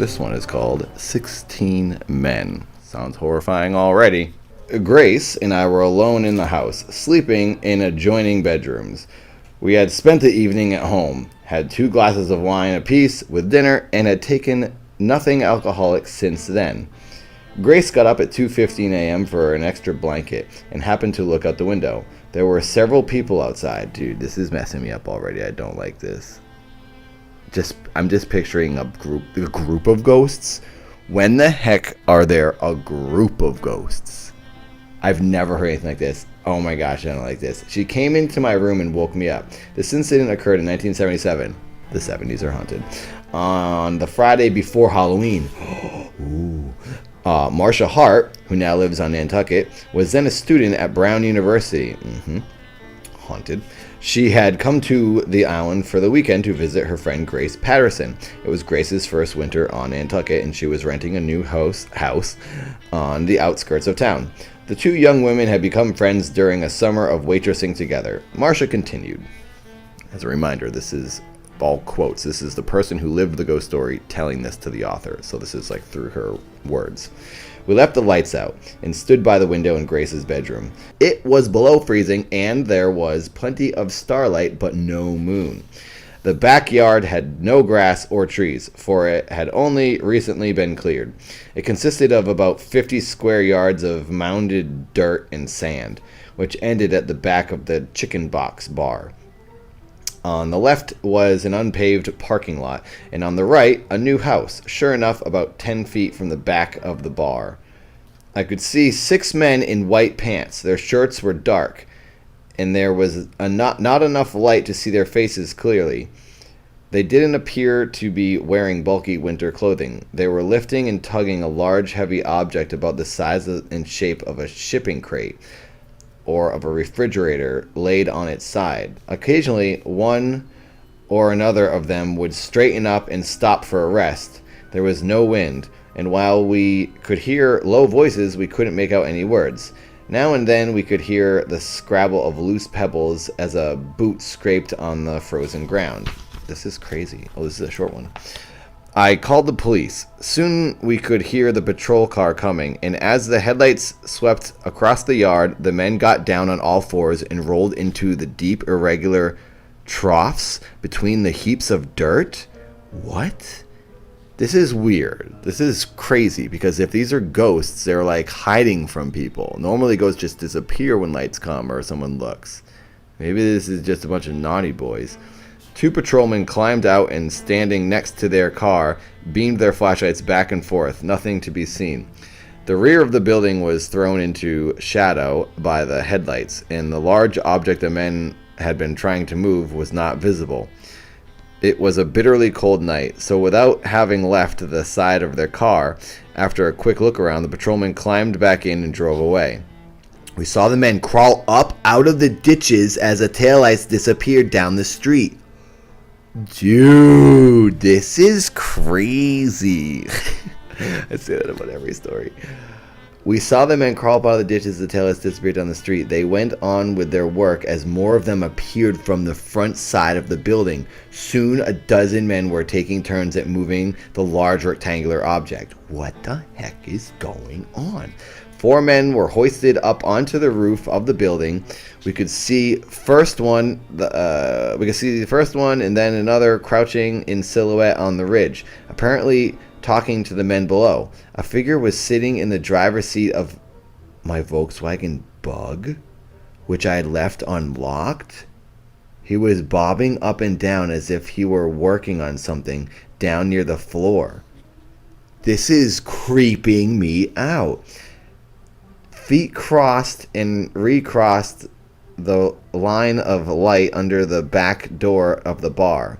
This one is called 16 Men. Sounds horrifying already. Grace and I were alone in the house, sleeping in adjoining bedrooms. We had spent the evening at home, had 2 glasses of wine apiece with dinner, and had taken nothing alcoholic since then. Grace got up at 2:15 a.m. for an extra blanket and happened to look out the window. There were several people outside. Dude, this is messing me up already. I don't like this. I'm just picturing a group of ghosts. When the heck are there a group of ghosts? I've never heard anything like this. Oh my gosh, I don't like this. She came into my room and woke me up. This incident occurred in 1977. The 70s are haunted. On the Friday before Halloween. Ooh. Marcia Hart, who now lives on Nantucket, was then a student at Brown University. Haunted. She had come to the island for the weekend to visit her friend Grace Patterson. It was Grace's first winter on Nantucket, and she was renting a new house on the outskirts of town. The 2 young women had become friends during a summer of waitressing together. Marcia continued. As a reminder, this is all quotes. This is the person who lived the ghost story telling this to the author. So this is like through her words. We left the lights out and stood by the window in Grace's bedroom. It was below freezing and there was plenty of starlight but no moon. The backyard had no grass or trees, for it had only recently been cleared. It consisted of about 50 square yards of mounded dirt and sand, which ended at the back of the Chicken Box bar. On the left was an unpaved parking lot, and on the right, a new house, sure enough about 10 feet from the back of the bar. I could see 6 men in white pants. Their shirts were dark, and there was not enough light to see their faces clearly. They didn't appear to be wearing bulky winter clothing. They were lifting and tugging a large, heavy object about the size and shape of a shipping crate, or of a refrigerator laid on its side. Occasionally, one or another of them would straighten up and stop for a rest. There was no wind, and while we could hear low voices, we couldn't make out any words. Now and then we could hear the scrabble of loose pebbles as a boot scraped on the frozen ground. This is crazy. Oh, this is a short one. I called the police. Soon we could hear the patrol car coming, and as the headlights swept across the yard, the men got down on all fours and rolled into the deep, irregular troughs between the heaps of dirt. What? This is weird. This is crazy, because if these are ghosts, they're like hiding from people. Normally ghosts just disappear when lights come or someone looks. Maybe this is just a bunch of naughty boys. 2 patrolmen climbed out and, standing next to their car, beamed their flashlights back and forth. Nothing to be seen. The rear of the building was thrown into shadow by the headlights, and the large object the men had been trying to move was not visible. It was a bitterly cold night, so without having left the side of their car, after a quick look around, the patrolmen climbed back in and drove away. We saw the men crawl up out of the ditches as the taillights disappeared down the street. Dude, this is crazy. I say that about every story. We saw the men crawl up out of the ditches as the taillights disappeared down the street. They went on with their work as more of them appeared from the front side of the building. Soon a dozen men were taking turns at moving the large rectangular object. What the heck is going on? 4 men were hoisted up onto the roof of the building. We could see the first one, and then another crouching in silhouette on the ridge, apparently talking to the men below. A figure was sitting in the driver's seat of my Volkswagen Bug, which I had left unlocked. He was bobbing up and down as if he were working on something down near the floor. This is creeping me out. Feet crossed and recrossed the line of light under the back door of the bar.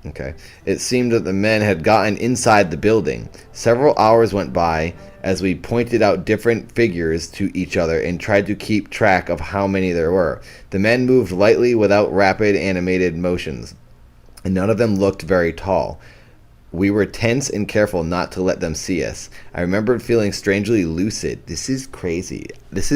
Okay. It seemed that the men had gotten inside the building. Several hours went by as we pointed out different figures to each other and tried to keep track of how many there were. The men moved lightly without rapid animated motions, and none of them looked very tall. We were tense and careful not to let them see us. I remembered feeling strangely lucid. This is crazy. What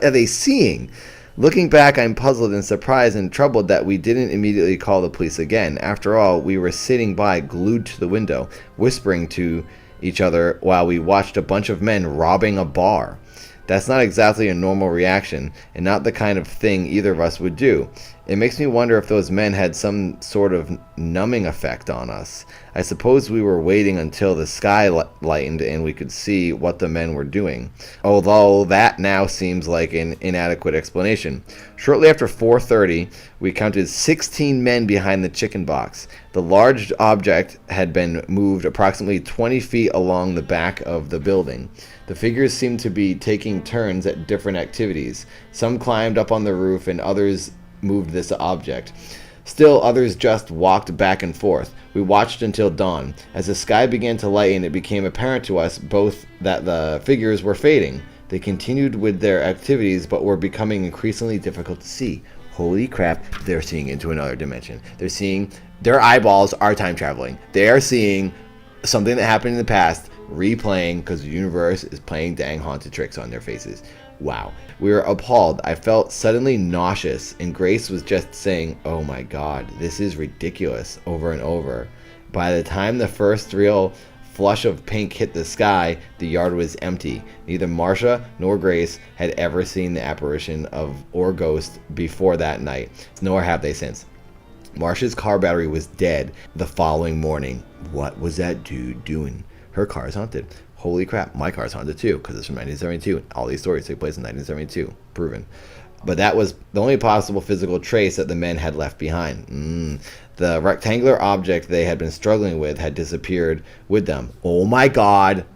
are they seeing? Looking back, I'm puzzled and surprised and troubled that we didn't immediately call the police again. After all, we were sitting by, glued to the window, whispering to each other while we watched a bunch of men robbing a bar. That's not exactly a normal reaction, and not the kind of thing either of us would do. It makes me wonder if those men had some sort of numbing effect on us. I suppose we were waiting until the sky lightened and we could see what the men were doing, although that now seems like an inadequate explanation. Shortly after 4:30, we counted 16 men behind the chicken box. The large object had been moved approximately 20 feet along the back of the building. The figures seemed to be taking turns at different activities. Some climbed up on the roof and others moved this object. Still others just walked back and forth. We watched until dawn. As the sky began to lighten, it became apparent to us both that the figures were fading. They continued with their activities, but were becoming increasingly difficult to see. Holy crap, they're seeing into another dimension. They're seeing, their eyeballs are time traveling. They are seeing something that happened in the past replaying because the universe is playing dang haunted tricks on their faces. Wow. We were appalled. I felt suddenly nauseous, and Grace was just saying, "Oh my God, this is ridiculous," over and over. By the time the first real flush of pink hit the sky, the yard was empty. Neither Marcia nor Grace had ever seen the apparition of or ghost before that night, nor have they since. Marcia's car battery was dead the following morning. What was that dude doing? Her car is haunted. Holy crap, my car's haunted too, because it's from 1972. All these stories take place in 1972. Proven. But that was the only possible physical trace that the men had left behind. The rectangular object they had been struggling with had disappeared with them. Oh my God.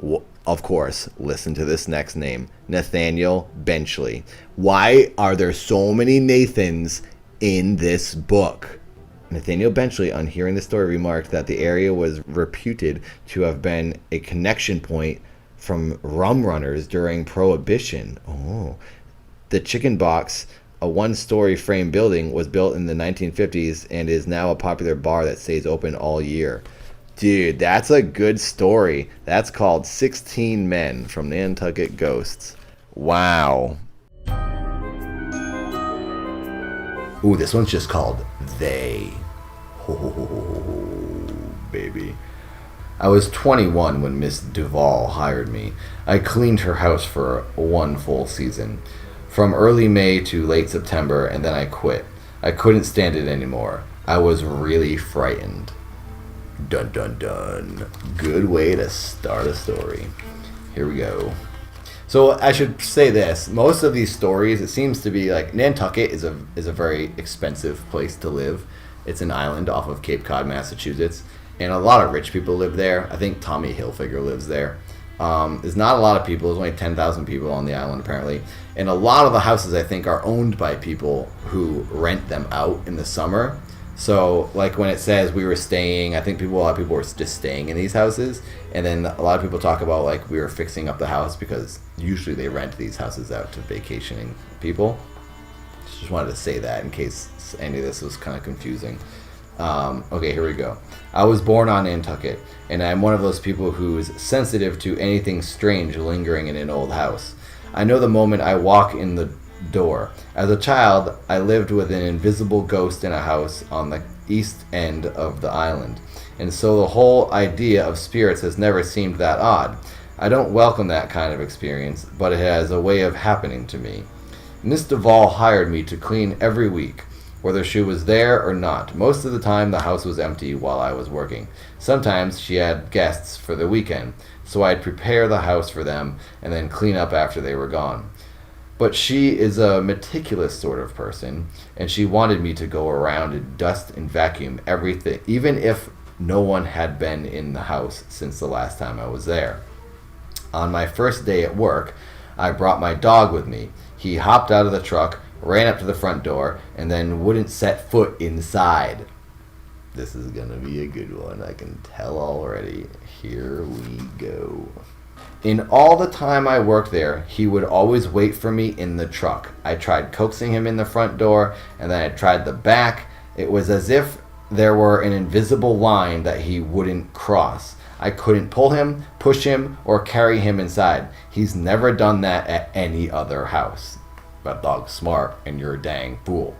Of course, listen to this next name. Nathaniel Benchley. Why are there so many Nathans in this book? Nathaniel Benchley, on hearing the story, remarked that the area was reputed to have been a connection point from rum runners during Prohibition. Oh. The Chicken Box, a one-story frame building, was built in the 1950s and is now a popular bar that stays open all year. Dude, that's a good story. That's called 16 Men from Nantucket Ghosts. Wow. Ooh, this one's just called They. Oh, baby. I was 21 when Miss Duval hired me. I cleaned her house for one full season, from early May to late September, and then I quit. I couldn't stand it anymore. I was really frightened. Dun dun dun. Good way to start a story. Here we go. So I should say this. Most of these stories, it seems to be like Nantucket is a very expensive place to live. It's an island off of Cape Cod, Massachusetts, and a lot of rich people live there. I think Tommy Hilfiger lives there. There's not a lot of people. There's only 10,000 people on the island, apparently. And a lot of the houses, I think, are owned by people who rent them out in the summer. So, like when it says we were staying, I think a lot of people were just staying in these houses. And then a lot of people talk about, like, we were fixing up the house because usually they rent these houses out to vacationing people. Just wanted to say that in case any of this was kind of confusing. Okay, here we go. I was born on Nantucket, and I'm one of those people who's sensitive to anything strange lingering in an old house. I know the moment I walk in the door. As a child, I lived with an invisible ghost in a house on the east end of the island, and so the whole idea of spirits has never seemed that odd. I don't welcome that kind of experience, but it has a way of happening to me. Miss Duval hired me to clean every week, whether she was there or not. Most of the time, the house was empty while I was working. Sometimes she had guests for the weekend, so I'd prepare the house for them and then clean up after they were gone. But she is a meticulous sort of person, and she wanted me to go around and dust and vacuum everything, even if no one had been in the house since the last time I was there. On my first day at work, I brought my dog with me. He hopped out of the truck, ran up to the front door, and then wouldn't set foot inside. This is gonna be a good one, I can tell already. Here we go. In all the time I worked there, he would always wait for me in the truck. I tried coaxing him in the front door, and then I tried the back. It was as if there were an invisible line that he wouldn't cross. I couldn't pull him, push him, or carry him inside. He's never done that at any other house. That dog's smart and you're a dang fool.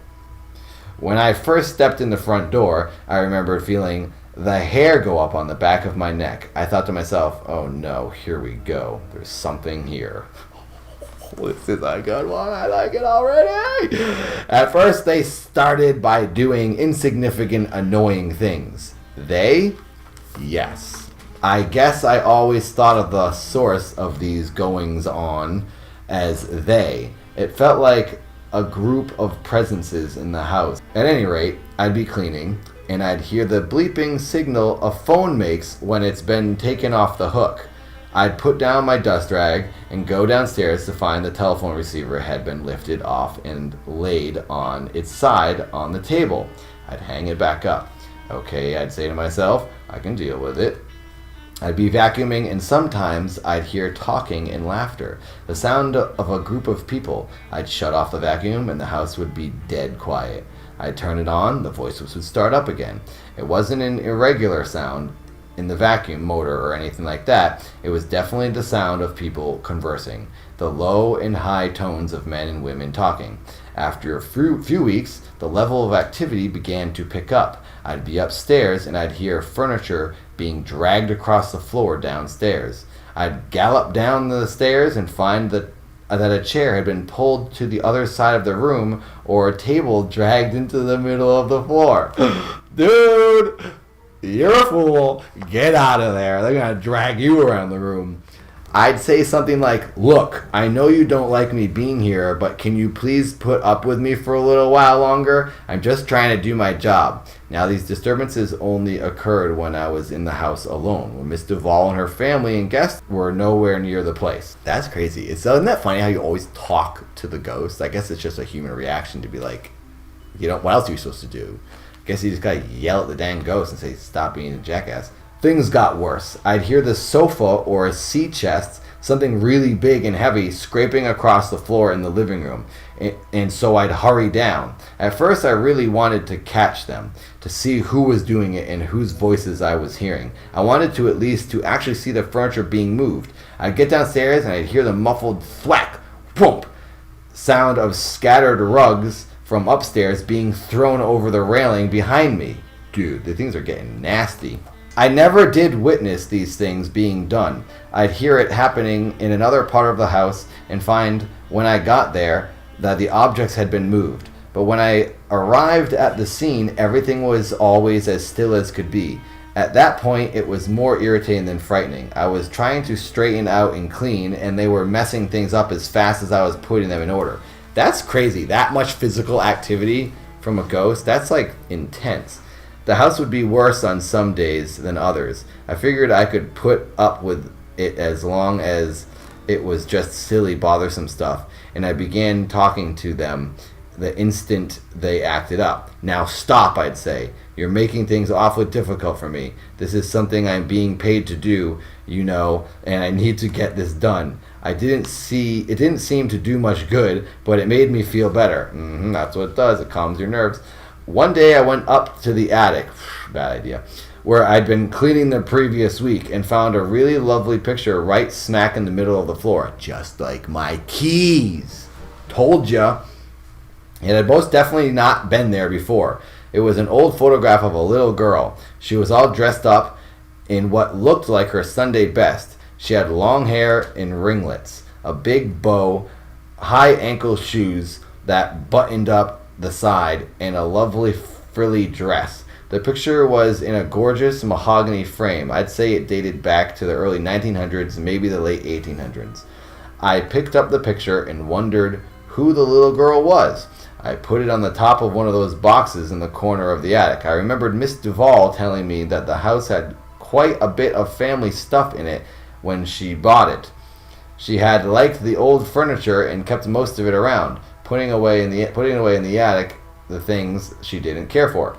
When I first stepped in the front door, I remembered feeling the hair go up on the back of my neck. I thought to myself, oh no, here we go. There's something here. This is a good one. I like it already. At first, they started by doing insignificant, annoying things. They? Yes. I guess I always thought of the source of these goings on as they. It felt like a group of presences in the house. At any rate, I'd be cleaning, and I'd hear the bleeping signal a phone makes when it's been taken off the hook. I'd put down my dust rag and go downstairs to find the telephone receiver had been lifted off and laid on its side on the table. I'd hang it back up. Okay, I'd say to myself, I can deal with it. I'd be vacuuming, and sometimes I'd hear talking and laughter, the sound of a group of people. I'd shut off the vacuum, and the house would be dead quiet. I'd turn it on, the voices would start up again. It wasn't an irregular sound in the vacuum motor or anything like that. It was definitely the sound of people conversing, the low and high tones of men and women talking. After a few weeks, the level of activity began to pick up. I'd be upstairs and I'd hear furniture being dragged across the floor downstairs. I'd gallop down the stairs and find that a chair had been pulled to the other side of the room or a table dragged into the middle of the floor. Dude, you're a fool. Get out of there. They're going to drag you around the room. I'd say something like, look, I know you don't like me being here, but can you please put up with me for a little while longer? I'm just trying to do my job. Now, these disturbances only occurred when I was in the house alone, when Miss Duvall and her family and guests were nowhere near the place. That's crazy. Isn't that funny how you always talk to the ghost? I guess it's just a human reaction to be like, what else are you supposed to do? I guess you just gotta yell at the dang ghost and say, stop being a jackass. Things got worse. I'd hear the sofa or a sea chest, something really big and heavy, scraping across the floor in the living room. And so I'd hurry down. At first, I really wanted to catch them, to see who was doing it and whose voices I was hearing. I wanted to at least to actually see the furniture being moved. I'd get downstairs and I'd hear the muffled thwack, whoomp, sound of scattered rugs from upstairs being thrown over the railing behind me. Dude, the things are getting nasty. I never did witness these things being done. I'd hear it happening in another part of the house and find when I got there that the objects had been moved. But when I arrived at the scene, everything was always as still as could be. At that point, it was more irritating than frightening. I was trying to straighten out and clean, and they were messing things up as fast as I was putting them in order. That's crazy. That much physical activity from a ghost, that's like intense. The house would be worse on some days than others. I figured I could put up with it as long as it was just silly, bothersome stuff, and I began talking to them the instant they acted up. Now stop, I'd say. You're making things awfully difficult for me. This is something I'm being paid to do, and I need to get this done. It didn't seem to do much good, but it made me feel better. That's what it does. It calms your nerves. One day I went up to the attic, bad idea, where I'd been cleaning the previous week and found a really lovely picture right smack in the middle of the floor. Just like my keys. Told ya. It had most definitely not been there before. It was an old photograph of a little girl. She was all dressed up in what looked like her Sunday best. She had long hair and ringlets, a big bow, high ankle shoes that buttoned up the side, and a lovely frilly dress. The picture was in a gorgeous mahogany frame. I'd say it dated back to the early 1900s, maybe the late 1800s. I picked up the picture and wondered who the little girl was. I put it on the top of one of those boxes in the corner of the attic. I remembered Miss Duvall telling me that the house had quite a bit of family stuff in it when she bought it. She had liked the old furniture and kept most of it around, putting away in the attic the things she didn't care for.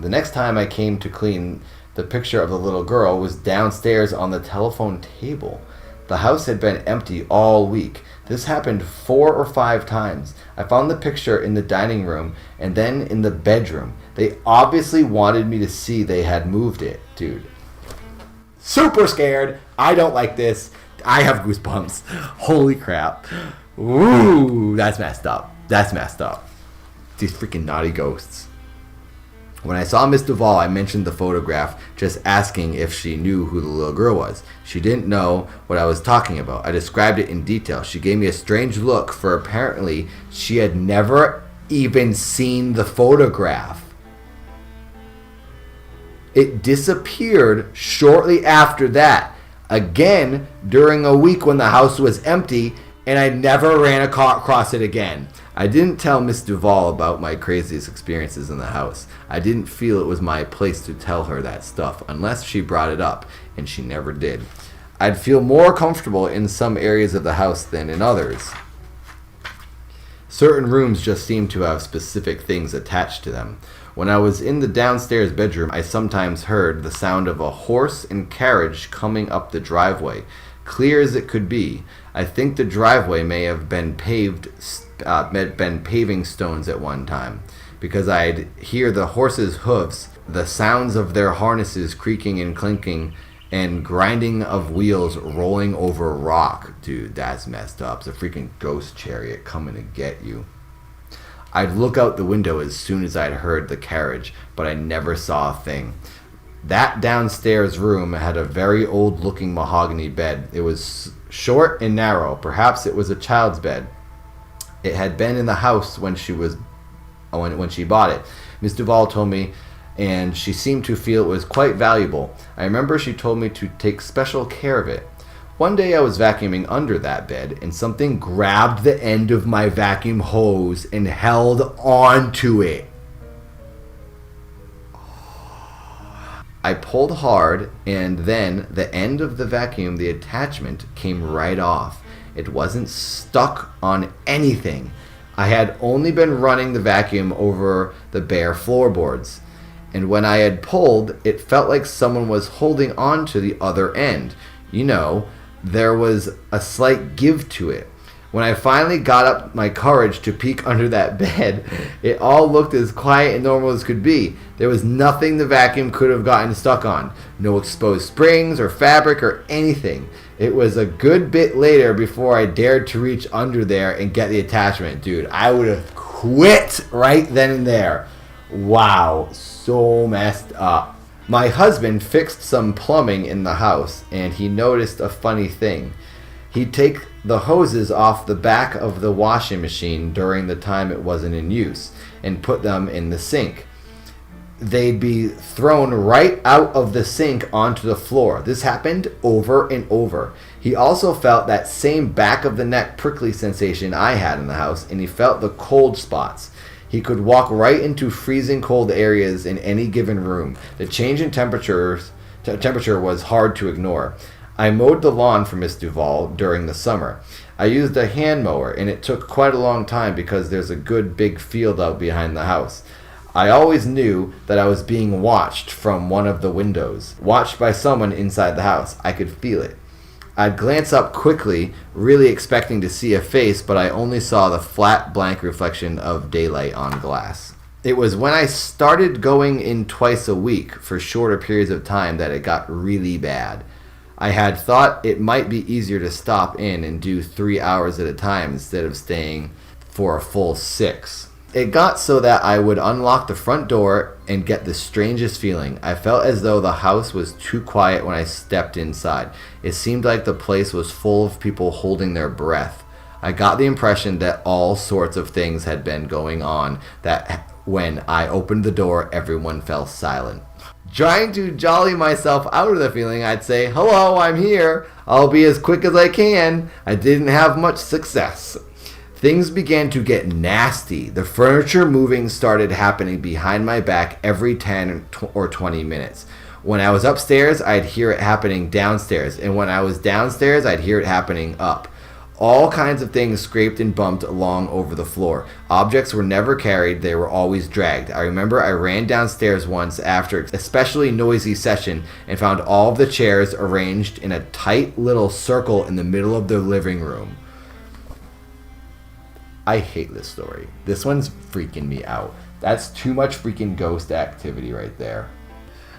The next time I came to clean, the picture of the little girl was downstairs on the telephone table. The house had been empty all week. This happened 4 or 5 times. I found the picture in the dining room and then in the bedroom. They obviously wanted me to see they had moved it. Dude. Super scared. I don't like this. I have goosebumps. Holy crap. Ooh, that's messed up. That's messed up. These freaking naughty ghosts. When I saw Miss Duvall, I mentioned the photograph, just asking if she knew who the little girl was. She didn't know what I was talking about. I described it in detail. She gave me a strange look, for apparently she had never even seen the photograph. It disappeared shortly after that, again during a week when the house was empty, and I never ran across it again. I didn't tell Miss Duvall about my craziest experiences in the house. I didn't feel it was my place to tell her that stuff unless she brought it up, and she never did. I'd feel more comfortable in some areas of the house than in others. Certain rooms just seemed to have specific things attached to them. When I was in the downstairs bedroom, I sometimes heard the sound of a horse and carriage coming up the driveway, clear as it could be. I think the driveway may have been paving stones at one time, because I'd hear the horses' hoofs, the sounds of their harnesses creaking and clinking, and grinding of wheels rolling over rock. Dude, that's messed up. It's a freaking ghost chariot coming to get you. I'd look out the window as soon as I'd heard the carriage, but I never saw a thing. That downstairs room had a very old-looking mahogany bed. It was short and narrow. Perhaps it was a child's bed. It had been in the house when she bought it. Miss Duvall told me, and she seemed to feel it was quite valuable. I remember she told me to take special care of it. One day I was vacuuming under that bed, and something grabbed the end of my vacuum hose and held on to it. I pulled hard, and then the end of the vacuum, the attachment, came right off. It wasn't stuck on anything. I had only been running the vacuum over the bare floorboards, and when I had pulled, it felt like someone was holding on to the other end. You know, there was a slight give to it. When I finally got up my courage to peek under that bed, it all looked as quiet and normal as could be. There was nothing the vacuum could have gotten stuck on. No exposed springs or fabric or anything. It was a good bit later before I dared to reach under there and get the attachment. Dude, I would have quit right then and there. Wow, so messed up. My husband fixed some plumbing in the house, and he noticed a funny thing. He'd take the hoses off the back of the washing machine during the time it wasn't in use and put them in the sink. They'd be thrown right out of the sink onto the floor. This happened over and over. He also felt that same back of the neck prickly sensation I had in the house, and he felt the cold spots. He could walk right into freezing cold areas in any given room. The change in temperature was hard to ignore. I mowed the lawn for Miss Duvall during the summer. I used a hand mower, and it took quite a long time because there's a good big field out behind the house. I always knew that I was being watched from one of the windows, watched by someone inside the house. I could feel it. I'd glance up quickly, really expecting to see a face, but I only saw the flat, blank reflection of daylight on glass. It was when I started going in twice a week for shorter periods of time that it got really bad. I had thought it might be easier to stop in and do 3 hours at a time instead of staying for a full 6. It got so that I would unlock the front door and get the strangest feeling. I felt as though the house was too quiet when I stepped inside. It seemed like the place was full of people holding their breath. I got the impression that all sorts of things had been going on, that when I opened the door, everyone fell silent. Trying to jolly myself out of the feeling, I'd say, "Hello, I'm here. I'll be as quick as I can." I didn't have much success. Things began to get nasty. The furniture moving started happening behind my back every 10 or 20 minutes. When I was upstairs, I'd hear it happening downstairs. And when I was downstairs, I'd hear it happening up. All kinds of things scraped and bumped along over the floor. Objects were never carried, they were always dragged. I remember I ran downstairs once after an especially noisy session and found all of the chairs arranged in a tight little circle in the middle of the living room. I hate this story. This one's freaking me out. That's too much freaking ghost activity right there.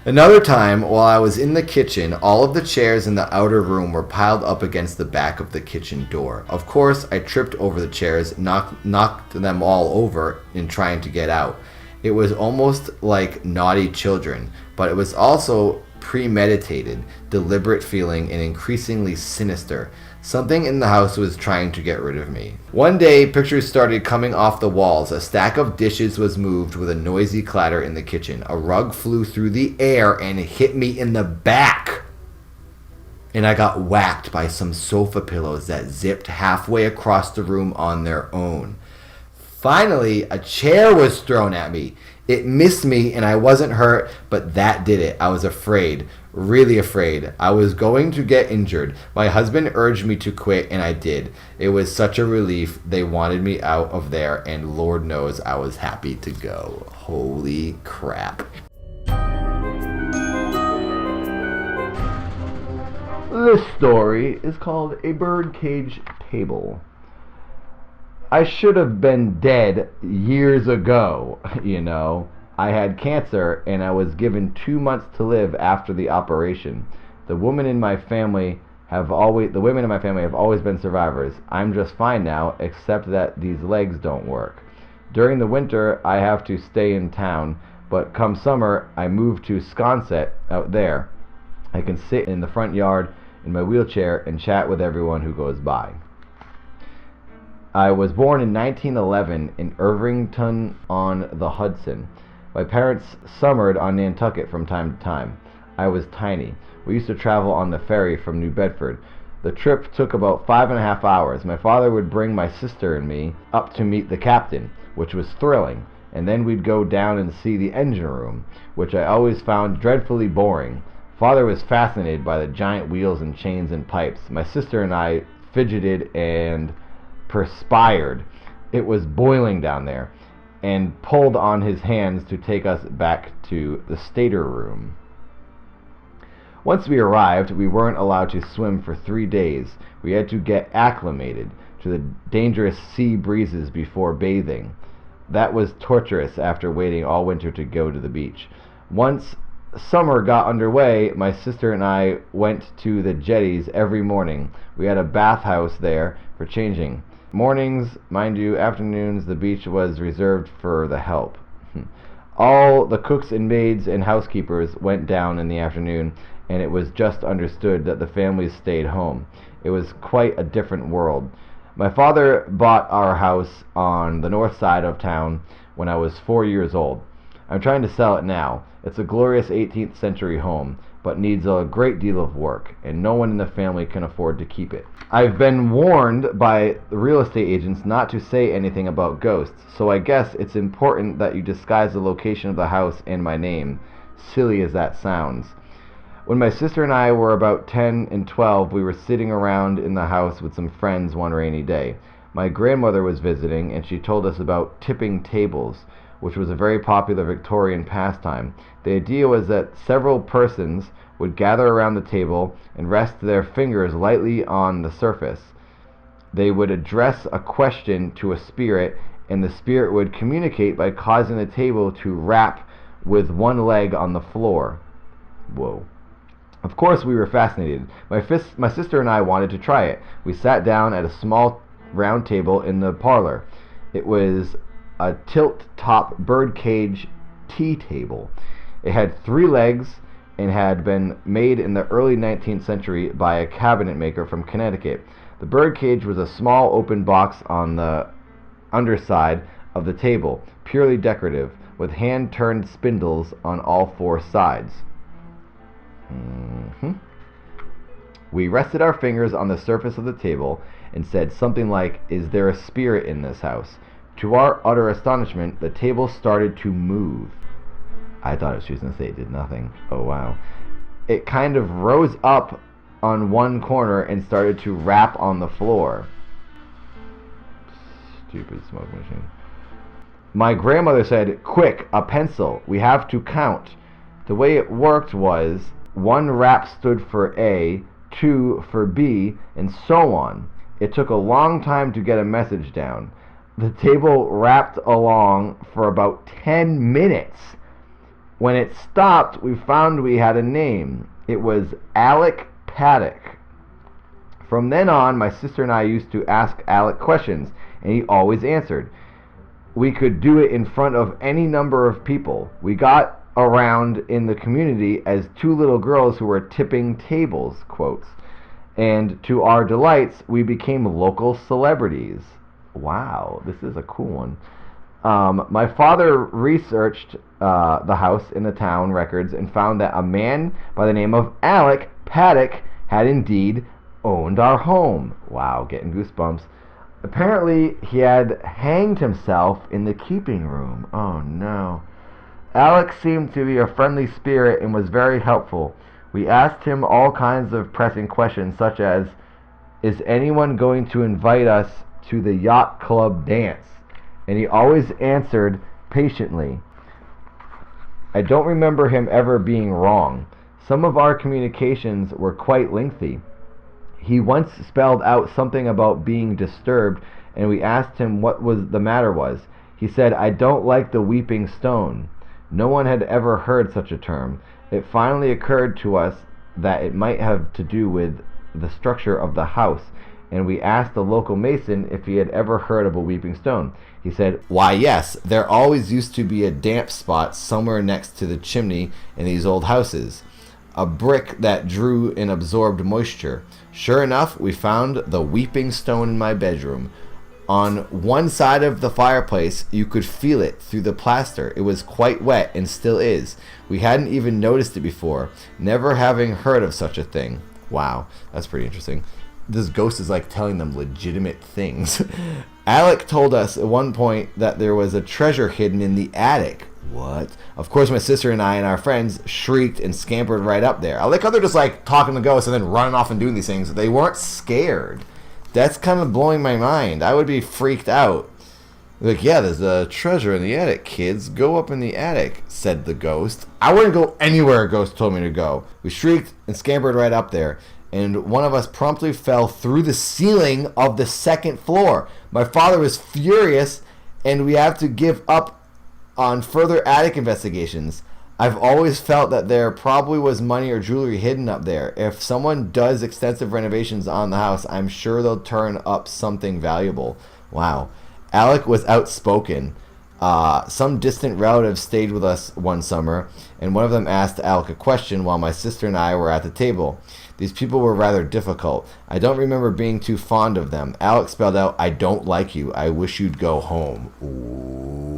Another time, while I was in the kitchen, all of the chairs in the outer room were piled up against the back of the kitchen door. Of course, I tripped over the chairs, knocked them all over in trying to get out. It was almost like naughty children, but it was also premeditated, deliberate feeling, and increasingly sinister. Something in the house was trying to get rid of me. One day, pictures started coming off the walls. A stack of dishes was moved with a noisy clatter in the kitchen. A rug flew through the air and hit me in the back. And I got whacked by some sofa pillows that zipped halfway across the room on their own. Finally, a chair was thrown at me. It missed me and I wasn't hurt, but that did it. I was afraid, really afraid. I was going to get injured. My husband urged me to quit and I did. It was such a relief. They wanted me out of there and Lord knows I was happy to go. Holy crap. This story is called A Birdcage Table. I should have been dead years ago, you know. I had cancer and I was given 2 months to live after the operation. The women in my family have always been survivors. I'm just fine now, except that these legs don't work. During the winter, I have to stay in town, but come summer, I move to Sconset out there. I can sit in the front yard in my wheelchair and chat with everyone who goes by. I was born in 1911 in Irvington on the Hudson. My parents summered on Nantucket from time to time. I was tiny. We used to travel on the ferry from New Bedford. The trip took about 5.5 hours. My father would bring my sister and me up to meet the captain, which was thrilling, and then we'd go down and see the engine room, which I always found dreadfully boring. Father was fascinated by the giant wheels and chains and pipes. My sister and I fidgeted and perspired. It was boiling down there, and pulled on his hands to take us back to the stater room. Once we arrived, we weren't allowed to swim for 3 days. We had to get acclimated to the dangerous sea breezes before bathing. That was torturous after waiting all winter to go to the beach. Once summer got underway, my sister and I went to the jetties every morning. We had a bathhouse there for changing. Mornings, mind you, afternoons, the beach was reserved for the help. All the cooks and maids and housekeepers went down in the afternoon, and it was just understood that the families stayed home. It was quite a different world. My father bought our house on the north side of town when I was 4 years old. I'm trying to sell it now. It's a glorious 18th century home, but needs a great deal of work, and no one in the family can afford to keep it. I've been warned by the real estate agents not to say anything about ghosts, so I guess it's important that you disguise the location of the house and my name, silly as that sounds. When my sister and I were about 10 and 12, we were sitting around in the house with some friends one rainy day. My grandmother was visiting, and she told us about tipping tables, which was a very popular Victorian pastime. The idea was that several persons would gather around the table and rest their fingers lightly on the surface. They would address a question to a spirit, and the spirit would communicate by causing the table to rap with one leg on the floor. Whoa. Of course we were fascinated. My sister and I wanted to try it. We sat down at a small round table in the parlor. It was a tilt-top birdcage tea table. It had 3 legs and had been made in the early 19th century by a cabinet maker from Connecticut. The birdcage was a small open box on the underside of the table, purely decorative, with hand-turned spindles on all 4 sides. We rested our fingers on the surface of the table and said something like, "Is there a spirit in this house?" To our utter astonishment, the table started to move. I thought she was going to say it did nothing. Oh, wow. It kind of rose up on one corner and started to rap on the floor. Stupid smoke machine. My grandmother said, "Quick, a pencil. We have to count." The way it worked was 1 rap stood for A, 2 for B, and so on. It took a long time to get a message down. The table rapped along for about 10 minutes. When it stopped, we found we had a name. It was Alec Paddock. From then on, my sister and I used to ask Alec questions, and he always answered. We could do it in front of any number of people. We got around in the community as two little girls who were tipping tables, quotes. And to our delights, we became local celebrities. Wow, this is a cool one. My father researched the house in the town records and found that a man by the name of Alec Paddock had indeed owned our home. Wow, getting goosebumps. Apparently, he had hanged himself in the keeping room. Oh no. Alec seemed to be a friendly spirit and was very helpful. We asked him all kinds of pressing questions, such as, is anyone going to invite us to the yacht club dance? And he always answered patiently. I don't remember him ever being wrong. Some of our communications were quite lengthy. He once spelled out something about being disturbed, and we asked him what the matter was. He said, I don't like the weeping stone. No one had ever heard such a term. It finally occurred to us that it might have to do with the structure of the house, and we asked the local mason if he had ever heard of a weeping stone. He said, why yes, there always used to be a damp spot somewhere next to the chimney in these old houses. A brick that drew and absorbed moisture. Sure enough, we found the weeping stone in my bedroom. On one side of the fireplace, you could feel it through the plaster. It was quite wet and still is. We hadn't even noticed it before, never having heard of such a thing. Wow, that's pretty interesting. This ghost is like telling them legitimate things. Alec told us at one point that there was a treasure hidden in the attic. What? Of course, my sister and I and our friends shrieked and scampered right up there. I like how they're just like talking to ghosts and then running off and doing these things. They weren't scared. That's kind of blowing my mind. I would be freaked out. Like, yeah, there's a treasure in the attic, kids. Go up in the attic, said the ghost. I wouldn't go anywhere a ghost told me to go. We shrieked and scampered right up there, and one of us promptly fell through the ceiling of the second floor. My father was furious, and we have to give up on further attic investigations. I've always felt that there probably was money or jewelry hidden up there. If someone does extensive renovations on the house, I'm sure they'll turn up something valuable. Wow. Alec was outspoken. Some distant relatives stayed with us one summer, and one of them asked Alec a question while my sister and I were at the table. These people were rather difficult. I don't remember being too fond of them. Alec spelled out, I don't like you. I wish you'd go home. Ooh.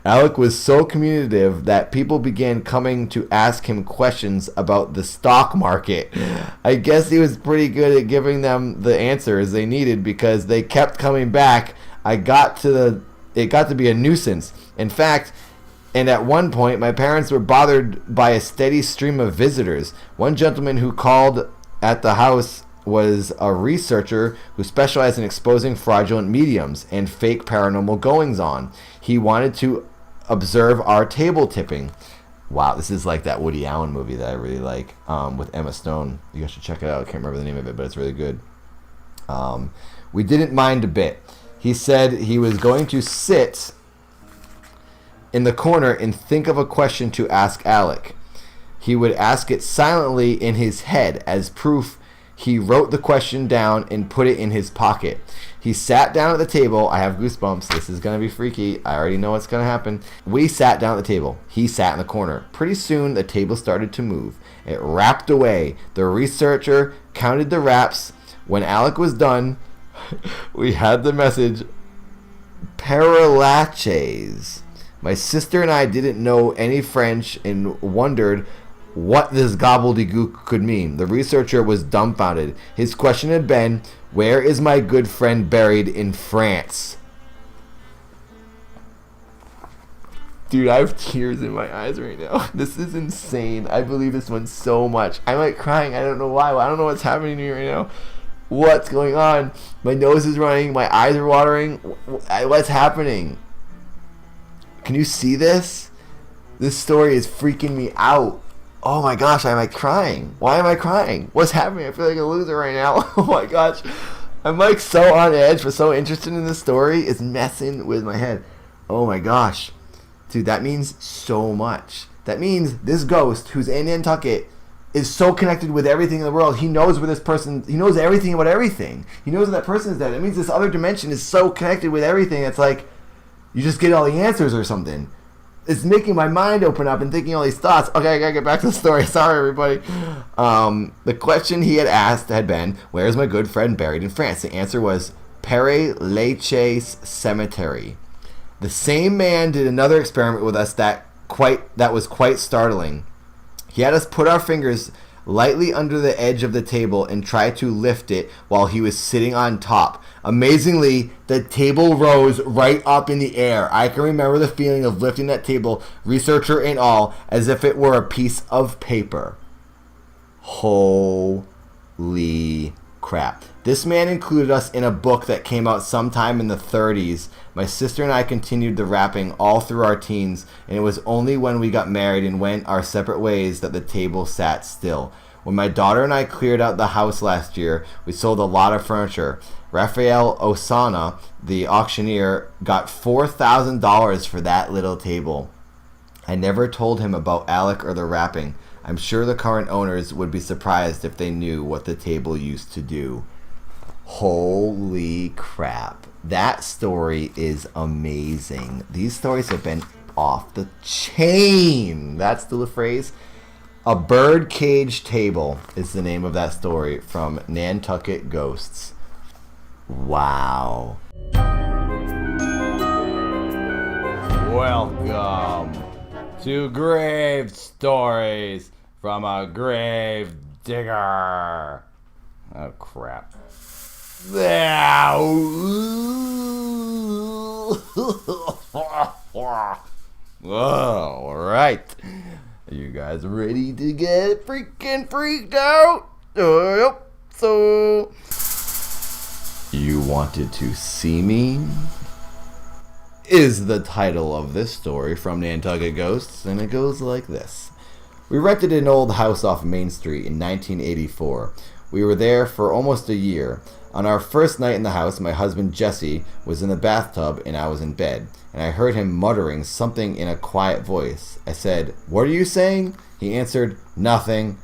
Alec was so communicative that people began coming to ask him questions about the stock market. I guess he was pretty good at giving them the answers they needed because they kept coming back. It got to be a nuisance. In fact, and at one point, my parents were bothered by a steady stream of visitors. One gentleman who called at the house was a researcher who specialized in exposing fraudulent mediums and fake paranormal goings-on. He wanted to observe our table tipping. Wow, this is like that Woody Allen movie that I really like with Emma Stone. You guys should check it out. I can't remember the name of it, but it's really good. We didn't mind a bit. He said he was going to sit in the corner and think of a question to ask Alec. He would ask it silently in his head. As proof, he wrote the question down and put it in his pocket. He sat down at the table. I have goosebumps. This is going to be freaky. I already know what's going to happen. We sat down at the table. He sat in the corner. Pretty soon, the table started to move. It rapped away. The researcher counted the raps. When Alec was done, we had the message, Paralaches. My sister and I didn't know any French and wondered what this gobbledygook could mean. The researcher was dumbfounded. His question had been, where is my good friend buried in France? Dude, I have tears in my eyes right now. This is insane. I believe this one so much. I'm like crying. I don't know why. I don't know what's happening to me right now. What's going on? My nose is running. My eyes are watering. What's happening? Can you see this? This story is freaking me out. Oh my gosh, am I crying? Why am I crying? What's happening? I feel like a loser right now. Oh my gosh. I'm like so on edge but so interested in this story. It's messing with my head. Oh my gosh. Dude, that means so much. That means this ghost who's in Nantucket is so connected with everything in the world. He knows where this person, he knows everything about everything. He knows that person is dead. That means this other dimension is so connected with everything. It's like you just get all the answers or something. It's making my mind open up and thinking all these thoughts. Okay, I gotta get back to the story. Sorry, everybody. The question he had asked had been, "Where is my good friend buried in France?" The answer was Père Lachaise Cemetery. The same man did another experiment with us that was quite startling. He had us put our fingers lightly under the edge of the table and try to lift it while he was sitting on top. Amazingly, the table rose right up in the air. I can remember the feeling of lifting that table, researcher and all, as if it were a piece of paper. Holy crap. This man included us in a book that came out sometime in the 30s. My sister and I continued the rapping all through our teens, and it was only when we got married and went our separate ways that the table sat still. When my daughter and I cleared out the house last year, we sold a lot of furniture. Raphael Osana, the auctioneer, got $4,000 for that little table. I never told him about Alec or the rapping. I'm sure the current owners would be surprised if they knew what the table used to do. Holy crap. That story is amazing. These stories have been off the chain. That's still a phrase. A bird cage table is the name of that story from Nantucket Ghosts. Wow. Welcome to Grave Stories from a Grave Digger. Oh, crap. All right. Are you guys ready to get freaking freaked out? Yep. So, you wanted to see me? Is the title of this story from Nantucket Ghosts, and it goes like this. We rented an old house off Main Street in 1984. We were there for almost a year. On our first night in the house, my husband Jesse was in the bathtub and I was in bed, and I heard him muttering something in a quiet voice. I said, "What are you saying?" He answered, "Nothing."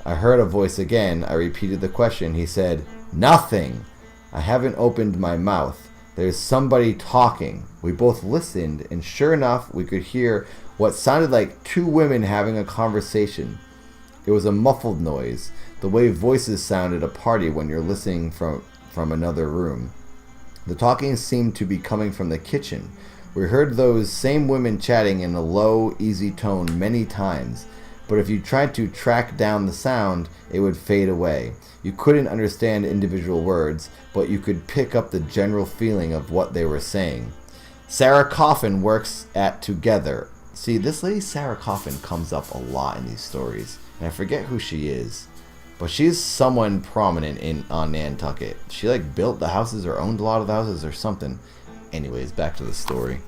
I heard a voice again. I repeated the question. He said, "Nothing." I haven't opened my mouth. There's somebody talking. We both listened, and sure enough, we could hear what sounded like two women having a conversation. It was a muffled noise, the way voices sound at a party when you're listening from another room. The talking seemed to be coming from the kitchen. We heard those same women chatting in a low, easy tone many times, but if you tried to track down the sound, it would fade away. You couldn't understand individual words, but you could pick up the general feeling of what they were saying. Sarah Coffin works at Together. See, this lady Sarah Coffin comes up a lot in these stories, and I forget who she is. But she's someone prominent on Nantucket. She built the houses or owned a lot of the houses or something. Anyways, back to the story.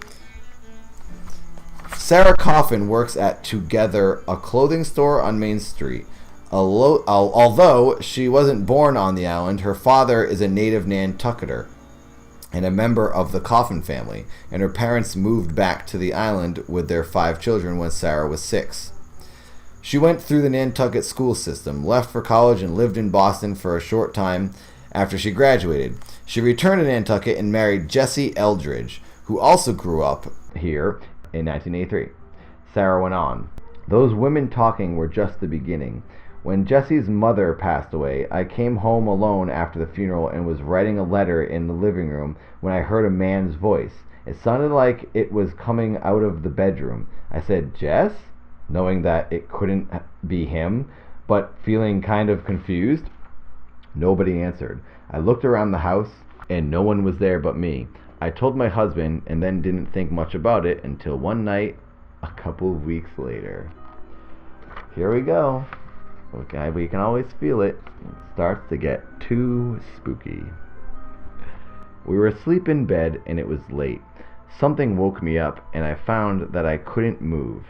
Sarah Coffin works at Together, a clothing store on Main Street. Although she wasn't born on the island, her father is a native Nantucketer and a member of the Coffin family, and her parents moved back to the island with their 5 children when Sarah was 6. She went through the Nantucket school system, left for college, and lived in Boston for a short time after she graduated. She returned to Nantucket and married Jesse Eldridge, who also grew up here in 1983. Sarah went on. Those women talking were just the beginning. When Jesse's mother passed away, I came home alone after the funeral and was writing a letter in the living room when I heard a man's voice. It sounded like it was coming out of the bedroom. I said, "Jess?" knowing that it couldn't be him, but feeling kind of confused. Nobody answered. I looked around the house, and no one was there but me. I told my husband, and then didn't think much about it until one night, a couple of weeks later. Here we go. Okay, we can always feel it. It starts to get too spooky. We were asleep in bed, and it was late. Something woke me up, and I found that I couldn't move.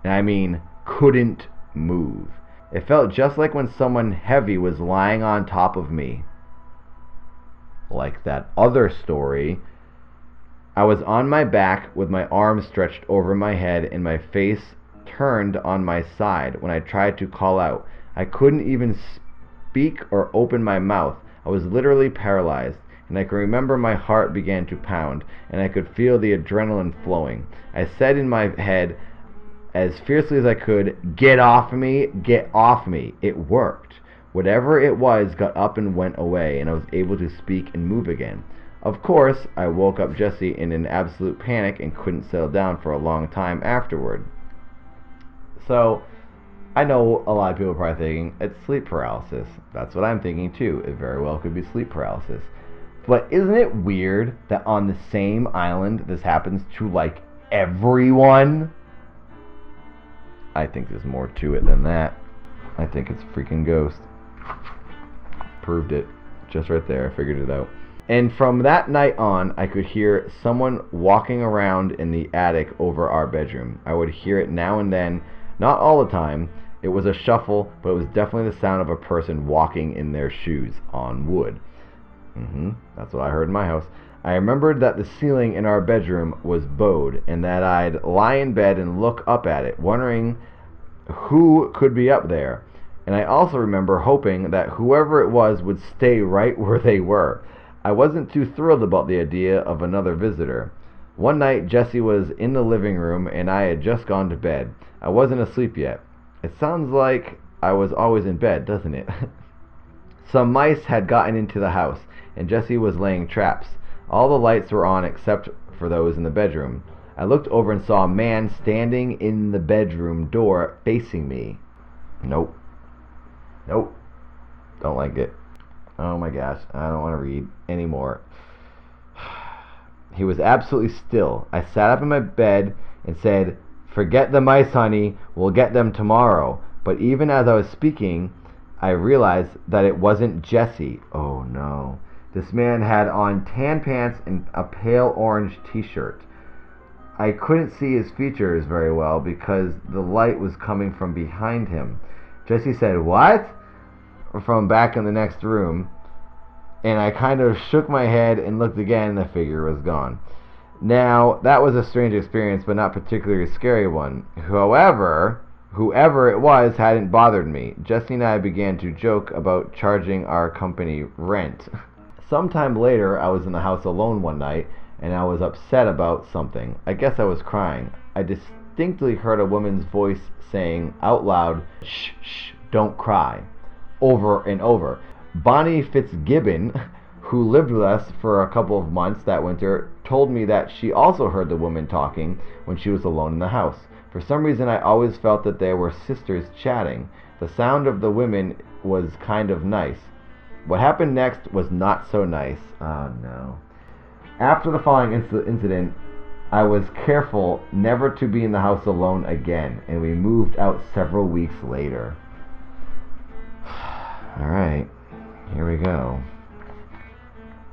And I mean, couldn't move. It felt just like when someone heavy was lying on top of me. Like that other story I was on my back with my arms stretched over my head and my face turned on my side when I tried to call out. I couldn't even speak or open my mouth. I was literally paralyzed, and I can remember my heart began to pound, and I could feel the adrenaline flowing. I said in my head, as fiercely as I could, "Get off me, get off me." It worked. Whatever it was got up and went away, and I was able to speak and move again. Of course, I woke up Jesse in an absolute panic and couldn't settle down for a long time afterward. So, I know a lot of people are probably thinking it's sleep paralysis. That's what I'm thinking too. It very well could be sleep paralysis. But isn't it weird that on the same island this happens to like everyone? I think there's more to it than that. I think it's a freaking ghost. Proved it. Just right there. I figured it out. And from that night on, I could hear someone walking around in the attic over our bedroom. I would hear it now and then, not all the time. It was a shuffle, but it was definitely the sound of a person walking in their shoes on wood. That's what I heard in my house. I remembered that the ceiling in our bedroom was bowed, and that I'd lie in bed and look up at it, wondering who could be up there. And I also remember hoping that whoever it was would stay right where they were. I wasn't too thrilled about the idea of another visitor. One night, Jesse was in the living room, and I had just gone to bed. I wasn't asleep yet. It sounds like I was always in bed, doesn't it? Some mice had gotten into the house, and Jesse was laying traps. All the lights were on except for those in the bedroom. I looked over and saw a man standing in the bedroom door facing me. Nope. Don't like it. Oh my gosh, I don't want to read anymore. He was absolutely still. I sat up in my bed and said, "Forget the mice, honey. We'll get them tomorrow." But even as I was speaking, I realized that it wasn't Jesse. Oh no. This man had on tan pants and a pale orange t-shirt. I couldn't see his features very well because the light was coming from behind him. Jesse said, "What?" from back in the next room, and I kind of shook my head and looked again, and the figure was gone. Now, that was a strange experience, but not particularly a scary one. However, whoever it was hadn't bothered me. Jesse and I began to joke about charging our company rent. Sometime later, I was in the house alone one night, and I was upset about something. I guess I was crying. I distinctly heard a woman's voice saying out loud, "Shh, shh, don't cry," over and over. Bonnie Fitzgibbon, who lived with us for a couple of months that winter, told me that she also heard the woman talking when she was alone in the house. For some reason, I always felt that they were sisters chatting. The sound of the women was kind of nice. What happened next was not so nice. Oh no. After the following incident, I was careful never to be in the house alone again, and we moved out several weeks later. Alright, here we go.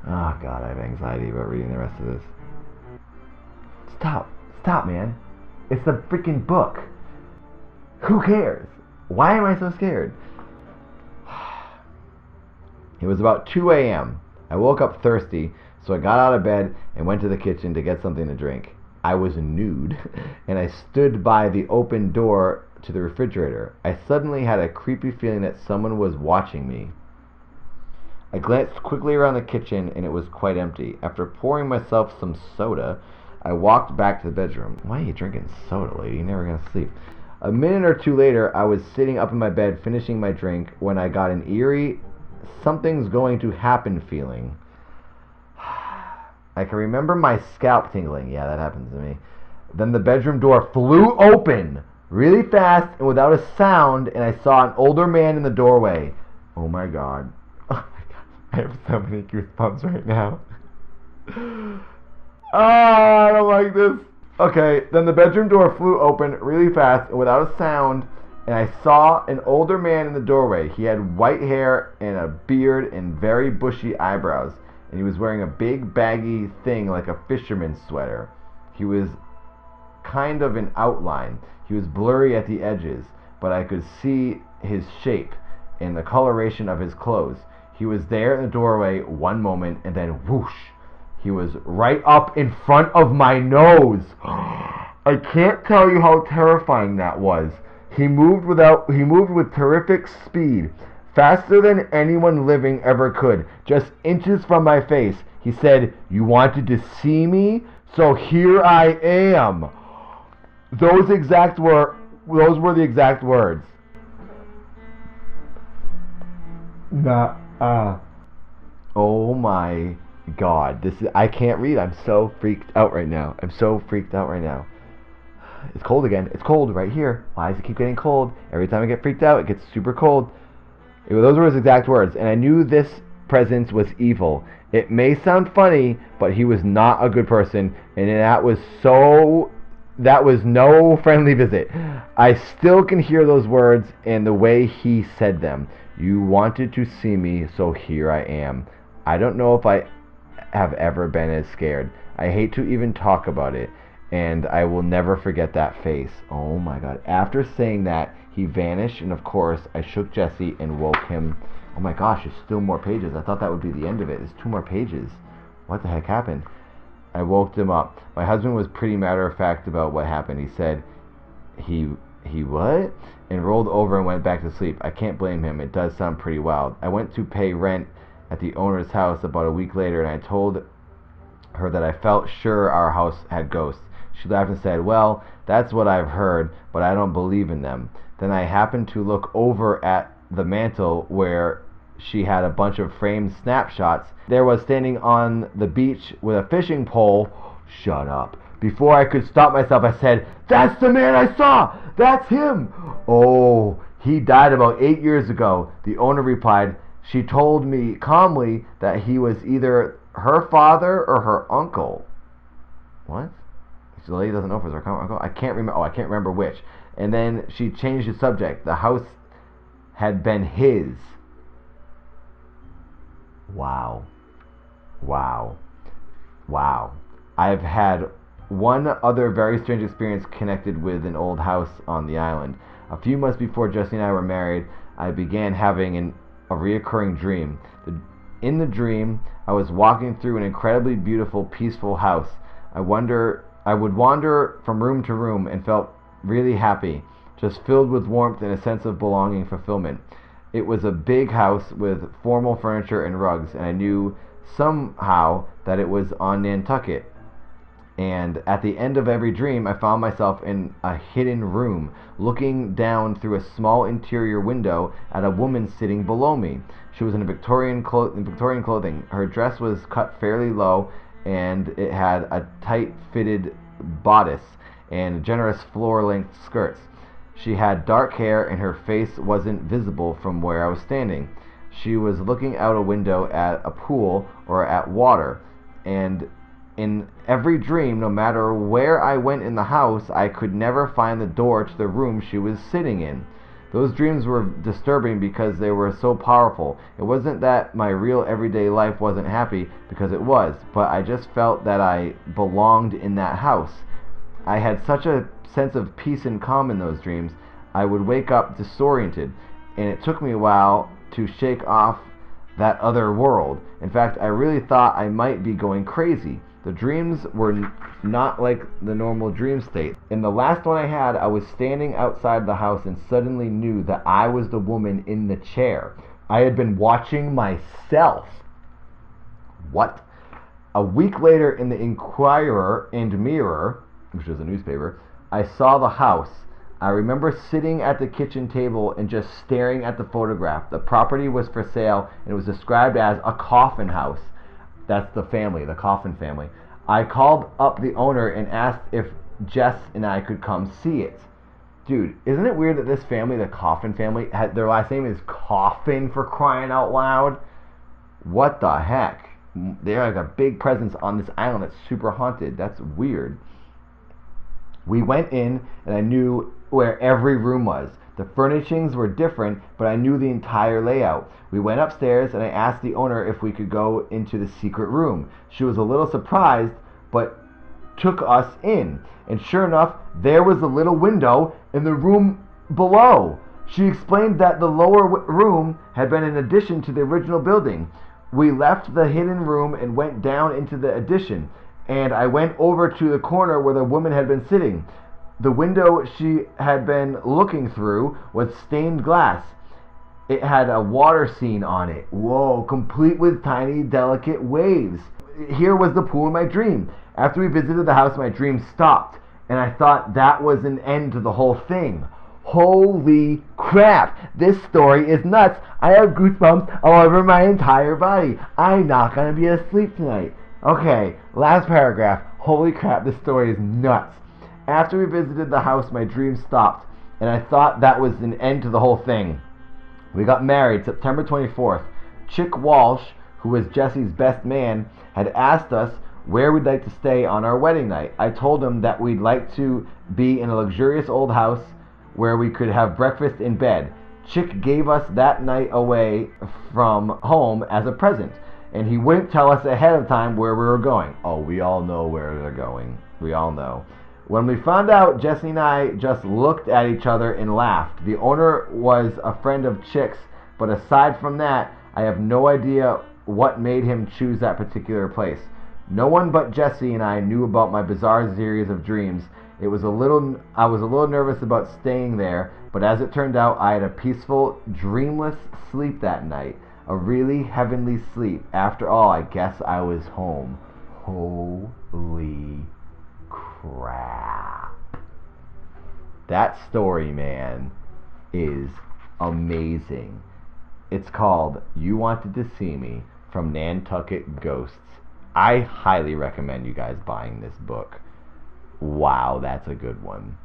Oh god, I have anxiety about reading the rest of this. Stop, man. It's the freaking book. Who cares? Why am I so scared? It was about 2 a.m. I woke up thirsty, so I got out of bed and went to the kitchen to get something to drink. I was nude, and I stood by the open door to the refrigerator. I suddenly had a creepy feeling that someone was watching me. I glanced quickly around the kitchen, and it was quite empty. After pouring myself some soda, I walked back to the bedroom. Why are you drinking soda, lady? You're never gonna sleep. A minute or two later, I was sitting up in my bed finishing my drink when I got an eerie, something's going to happen feeling. I can remember my scalp tingling. Yeah, that happens to me. Then the bedroom door flew open really fast and without a sound, and I saw an older man in the doorway. Oh my god. Oh my god. I have so many goosebumps right now. I don't like this. Okay, then the bedroom door flew open really fast and without a sound, and I saw an older man in the doorway. He had white hair and a beard and very bushy eyebrows, and he was wearing a big baggy thing like a fisherman's sweater. He was kind of an outline. He was blurry at the edges, but I could see his shape and the coloration of his clothes. He was there in the doorway one moment, and then whoosh, He was right up in front of my nose. I can't tell you how terrifying that was. He moved with terrific speed, faster than anyone living ever could, just inches from my face. He said, "You wanted to see me? So here I am." Those were the exact words. Oh my God, I can't read. I'm so freaked out right now. It's cold again. It's cold right here. Why does it keep getting cold? Every time I get freaked out, it gets super cold. Those were his exact words, and I knew this presence was evil. It may sound funny, but he was not a good person, and that was no friendly visit. I still can hear those words and the way he said them. "You wanted to see me, so here I am." I don't know if I have ever been as scared. I hate to even talk about it, and I will never forget that face. Oh my God. After saying that, he vanished, and of course, I shook Jesse and woke him. Oh my gosh, there's still more pages. I thought that would be the end of it. There's 2 more pages. What the heck happened? I woke him up. My husband was pretty matter-of-fact about what happened. He said, he what? And rolled over and went back to sleep. I can't blame him. It does sound pretty wild. I went to pay rent at the owner's house about a week later, and I told her that I felt sure our house had ghosts. She laughed and said, "Well, that's what I've heard, but I don't believe in them." Then I happened to look over at the mantle where she had a bunch of framed snapshots. There was standing on the beach with a fishing pole. Shut up. Before I could stop myself, I said, "That's the man I saw! That's him!" "Oh, he died about 8 years ago," the owner replied. She told me calmly that he was either her father or her uncle. What? The lady doesn't know if it was her uncle. I can't remember which. And then she changed the subject. The house had been his. Wow. I've had one other very strange experience connected with an old house on the island. A few months before Jesse and I were married, I began having a reoccurring dream. In the dream, I was walking through an incredibly beautiful, peaceful house. I would wander from room to room and felt really happy, just filled with warmth and a sense of belonging, fulfillment. It was a big house with formal furniture and rugs, and I knew somehow that it was on Nantucket. And at the end of every dream, I found myself in a hidden room, looking down through a small interior window at a woman sitting below me. She was in Victorian clothing. Her dress was cut fairly low, and it had a tight-fitted bodice and generous floor-length skirts. She had dark hair, and her face wasn't visible from where I was standing. She was looking out a window at a pool or at water, and in every dream, no matter where I went in the house, I could never find the door to the room she was sitting in. Those dreams were disturbing because they were so powerful. It wasn't that my real everyday life wasn't happy, because it was, but I just felt that I belonged in that house. I had such a sense of peace and calm in those dreams. I would wake up disoriented, and it took me a while to shake off that other world. In fact, I really thought I might be going crazy. The dreams were not like the normal dream state. In the last one I had, I was standing outside the house and suddenly knew that I was the woman in the chair. I had been watching myself. What? A week later, in the Inquirer and Mirror, which was a newspaper, I saw the house. I remember sitting at the kitchen table and just staring at the photograph. The property was for sale, and it was described as a coffin house. That's the family, the Coffin family. I called up the owner and asked if Jess and I could come see it. Dude, isn't it weird that this family, the Coffin family, their last name is Coffin, for crying out loud? What the heck? They're like a big presence on this island that's super haunted. That's weird. We went in, and I knew where every room was. The furnishings were different, but I knew the entire layout. We went upstairs, and I asked the owner if we could go into the secret room. She was a little surprised, but took us in. And sure enough, there was a little window in the room below. She explained that the lower room had been an addition to the original building. We left the hidden room and went down into the addition, and I went over to the corner where the woman had been sitting. The window she had been looking through was stained glass. It had a water scene on it. Whoa, complete with tiny, delicate waves. Here was the pool in my dream. After we visited the house, my dream stopped, and I thought that was an end to the whole thing. Holy crap! This story is nuts. I have goosebumps all over my entire body. I'm not going to be asleep tonight. Okay, last paragraph. Holy crap, this story is nuts. After we visited the house, my dream stopped, and I thought that was an end to the whole thing. We got married September 24th. Chick Walsh, who was Jesse's best man, had asked us where we'd like to stay on our wedding night. I told him that we'd like to be in a luxurious old house where we could have breakfast in bed. Chick gave us that night away from home as a present, and he wouldn't tell us ahead of time where we were going. Oh, we all know where they're going. We all know. When we found out, Jesse and I just looked at each other and laughed. The owner was a friend of Chick's, but aside from that, I have no idea what made him choose that particular place. No one but Jesse and I knew about my bizarre series of dreams. I was a little nervous about staying there, but as it turned out, I had a peaceful, dreamless sleep that night. A really heavenly sleep. After all, I guess I was home. Holy crap. That story, man, is amazing. It's called You Wanted to See Me from Nantucket Ghosts. I highly recommend you guys buying this book. Wow, that's a good one.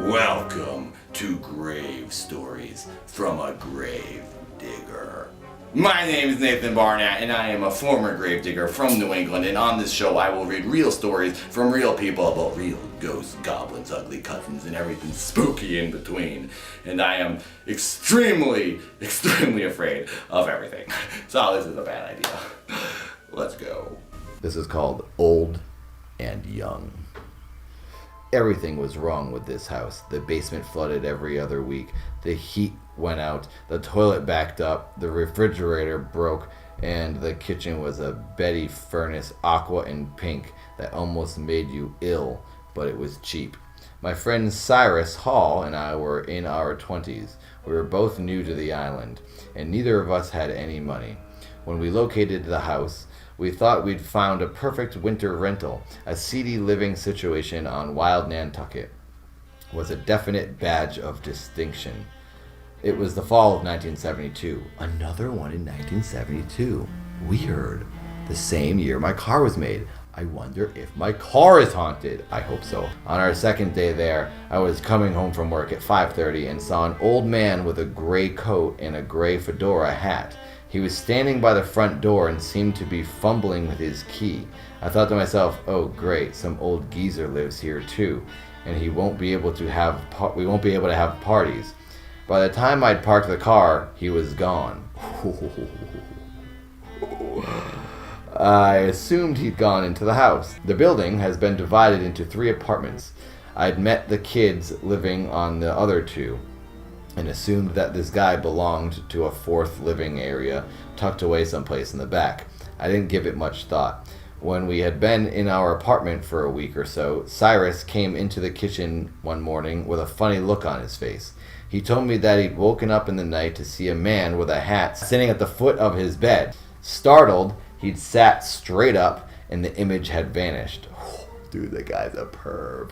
Welcome to Grave Stories from a Grave Digger. My name is Nathan Barnett, and I am a former gravedigger from New England, and on this show I will read real stories from real people about real ghosts, goblins, ugly cousins, and everything spooky in between. And I am extremely afraid of everything. So this is a bad idea. Let's go. This is called Old and Young. Everything was wrong with this house. The basement flooded every other week. The heat went out. The toilet backed up. The refrigerator broke. And the kitchen was a Betty furnace, aqua and pink, that almost made you ill, but it was cheap. My friend Cyrus Hall and I were in our 20s. We were both new to the island, and neither of us had any money. When we located the house, we thought we'd found a perfect winter rental. A seedy living situation on wild Nantucket was a definite badge of distinction. It was the fall of 1972. Another one in 1972. Weird. The same year my car was made. I wonder if my car is haunted. I hope so. On our second day there, I was coming home from work at 5:30 and saw an old man with a gray coat and a gray fedora hat. He was standing by the front door and seemed to be fumbling with his key. I thought to myself, oh great, some old geezer lives here too, and we won't be able to have parties. By the time I'd parked the car, he was gone. I assumed he'd gone into the house. The building has been divided into 3 apartments. I'd met the kids living on the other 2. And assumed that this guy belonged to a 4th living area tucked away someplace in the back. I didn't give it much thought. When we had been in our apartment for a week or so, Cyrus came into the kitchen one morning with a funny look on his face. He told me that he'd woken up in the night to see a man with a hat sitting at the foot of his bed. Startled, he'd sat straight up and the image had vanished. Dude, that guy's a perv.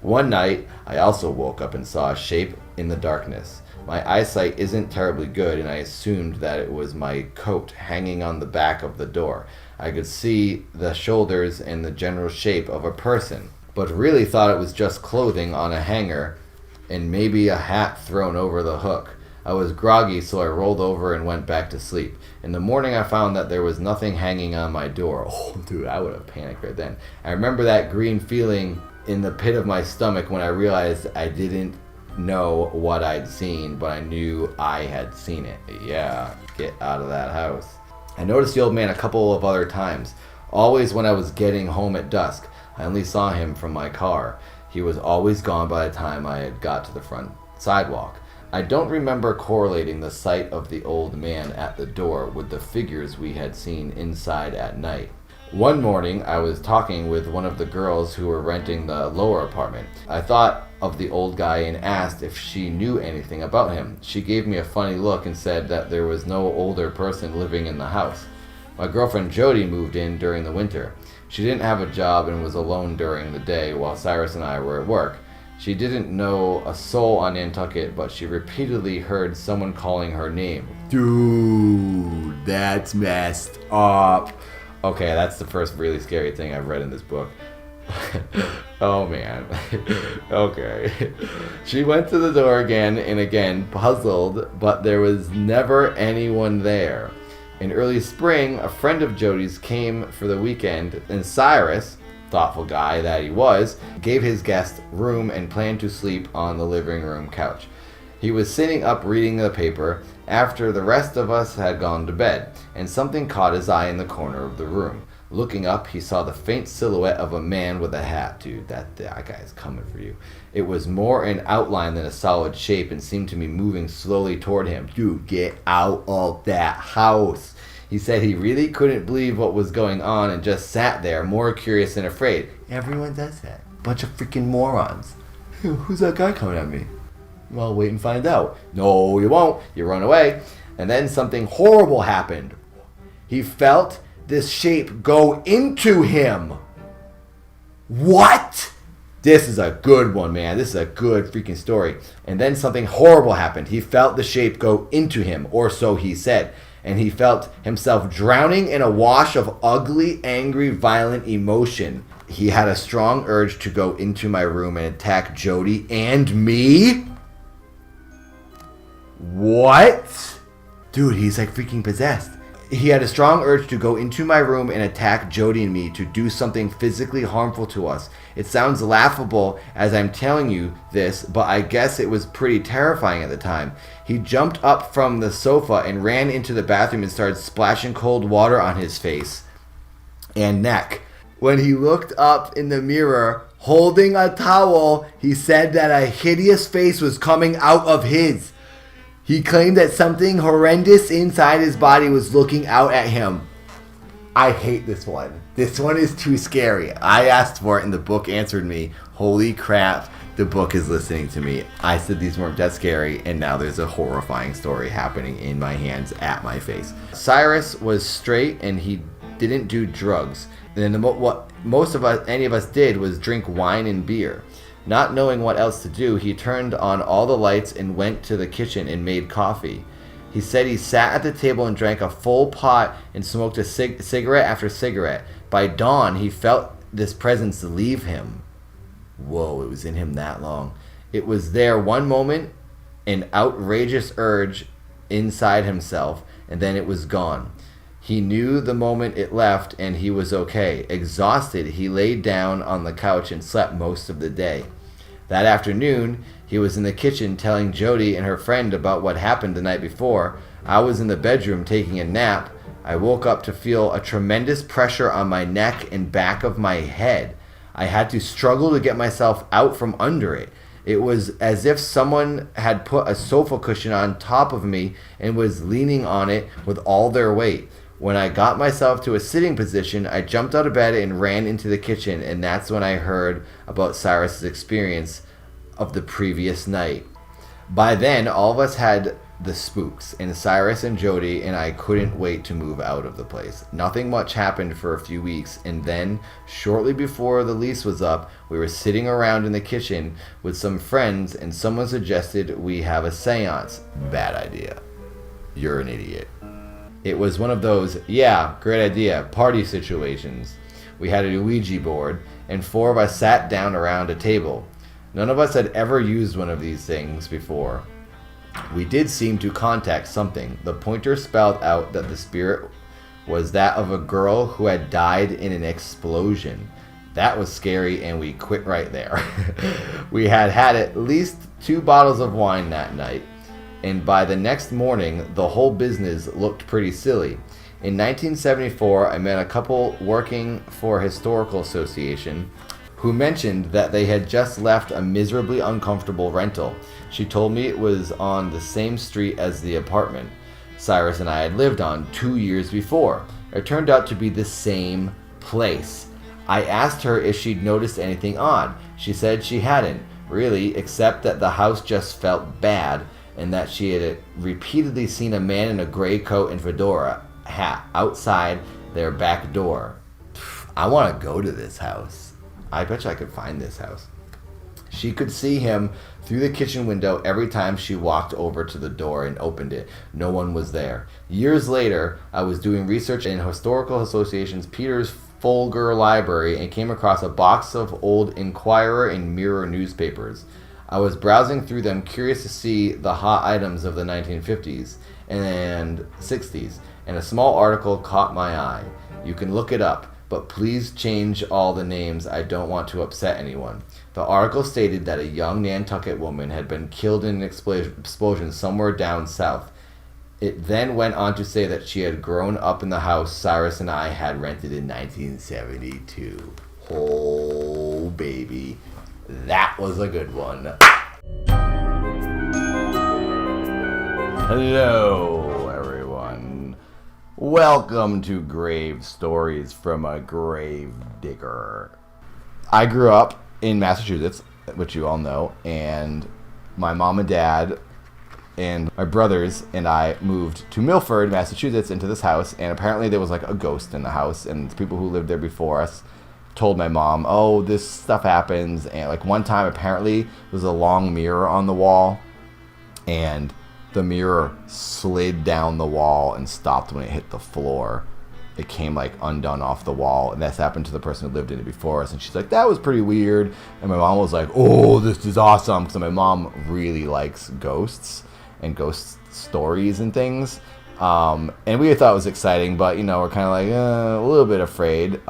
One night, I also woke up and saw a shape in the darkness. My eyesight isn't terribly good, and I assumed that it was my coat hanging on the back of the door. I could see the shoulders and the general shape of a person, but really thought it was just clothing on a hanger and maybe a hat thrown over the hook. I was groggy, so I rolled over and went back to sleep. In the morning, I found that there was nothing hanging on my door. Oh, dude, I would have panicked right then. I remember that green feeling in the pit of my stomach when I realized I didn't know what I'd seen, but I knew I had seen it. Yeah, get out of that house. I noticed the old man a couple of other times. Always when I was getting home at dusk. I only saw him from my car. He was always gone by the time I had got to the front sidewalk. I don't remember correlating the sight of the old man at the door with the figures we had seen inside at night. One morning, I was talking with one of the girls who were renting the lower apartment. I thought of the old guy and asked if she knew anything about him. She gave me a funny look and said that there was no older person living in the house. My girlfriend Jody moved in during the winter. She didn't have a job and was alone during the day while Cyrus and I were at work. She didn't know a soul on Nantucket, but she repeatedly heard someone calling her name. Dude, that's messed up. Okay, that's the first really scary thing I've read in this book. Oh man. Okay. She went to the door again and again, puzzled, but there was never anyone there. In early spring, a friend of Jody's came for the weekend, and Cyrus, thoughtful guy that he was, gave his guest room and planned to sleep on the living room couch. He was sitting up reading the paper after the rest of us had gone to bed, and something caught his eye in the corner of the room. Looking up, he saw the faint silhouette of a man with a hat. Dude, that guy's coming for you. It was more an outline than a solid shape and seemed to be moving slowly toward him. Dude, get out of that house. He said he really couldn't believe what was going on and just sat there, more curious than afraid. Everyone does that. Bunch of freaking morons. Who's that guy coming at me? Well, wait and find out. No, you won't. You run away. And then something horrible happened. He felt this shape go into him. What? This is a good one, man. This is a good freaking story. And then something horrible happened. He felt the shape go into him, or so he said. And he felt himself drowning in a wash of ugly, angry, violent emotion. He had a strong urge to go into my room and attack Jody and me. What? Dude, he's like freaking possessed. He had a strong urge to go into my room and attack Jody and me, to do something physically harmful to us. It sounds laughable as I'm telling you this, but I guess it was pretty terrifying at the time. He jumped up from the sofa and ran into the bathroom and started splashing cold water on his face and neck. When he looked up in the mirror, holding a towel, he said that a hideous face was coming out of his. He claimed that something horrendous inside his body was looking out at him. I hate this one. This one is too scary. I asked for it and the book answered me. Holy crap, the book is listening to me. I said these weren't that scary, and now there's a horrifying story happening in my hands at my face. Cyrus was straight and he didn't do drugs. And what any of us did was drink wine and beer. Not knowing what else to do, he turned on all the lights and went to the kitchen and made coffee. He said he sat at the table and drank a full pot and smoked a cigarette after cigarette. By dawn, he felt this presence leave him. Whoa, it was in him that long. It was there one moment, an outrageous urge inside himself, and then it was gone. He knew the moment it left, and he was okay. Exhausted, he laid down on the couch and slept most of the day. That afternoon, he was in the kitchen telling Jody and her friend about what happened the night before. I was in the bedroom taking a nap. I woke up to feel a tremendous pressure on my neck and back of my head. I had to struggle to get myself out from under it. It was as if someone had put a sofa cushion on top of me and was leaning on it with all their weight. When I got myself to a sitting position, I jumped out of bed and ran into the kitchen, and that's when I heard about Cyrus's experience of the previous night. By then, all of us had the spooks, and Cyrus and Jody and I couldn't wait to move out of the place. Nothing much happened for a few weeks, and then, shortly before the lease was up, we were sitting around in the kitchen with some friends, and someone suggested we have a seance. Bad idea. You're an idiot. It was one of those, yeah, great idea, party situations. We had a Ouija board, and 4 of us sat down around a table. None of us had ever used one of these things before. We did seem to contact something. The pointer spelled out that the spirit was that of a girl who had died in an explosion. That was scary, and we quit right there. We had had at least 2 bottles of wine that night, and by the next morning, the whole business looked pretty silly. In 1974, I met a couple working for a historical association who mentioned that they had just left a miserably uncomfortable rental. She told me it was on the same street as the apartment Cyrus and I had lived on 2 years before. It turned out to be the same place. I asked her if she'd noticed anything odd. She said she hadn't, really, except that the house just felt bad and that she had repeatedly seen a man in a gray coat and fedora hat outside their back door. I want to go to this house. I bet you I could find this house. She could see him through the kitchen window every time she walked over to the door and opened it. No one was there. Years later, I was doing research in Historical Association's Peters Folger Library and came across a box of old Inquirer and Mirror newspapers. I was browsing through them, curious to see the hot items of the 1950s and 60s, and a small article caught my eye. You can look it up, but please change all the names. I don't want to upset anyone. The article stated that a young Nantucket woman had been killed in an explosion somewhere down south. It then went on to say that she had grown up in the house Cyrus and I had rented in 1972. Oh, baby. That was a good one. Hello, everyone. Welcome to Grave Stories from a Grave Digger. I grew up in Massachusetts, which you all know, and my mom and dad and my brothers and I moved to Milford, Massachusetts, into this house, and apparently there was like a ghost in the house, and the people who lived there before us told my mom, oh, this stuff happens. And like one time apparently there was a long mirror on the wall, and the mirror slid down the wall and stopped when it hit the floor. It came like undone off the wall, and that's happened to the person who lived in it before us. And she's like, that was pretty weird. And my mom was like, oh, this is awesome, because my mom really likes ghosts and ghost stories and things. And we thought it was exciting, but you know, we're kind of like a little bit afraid.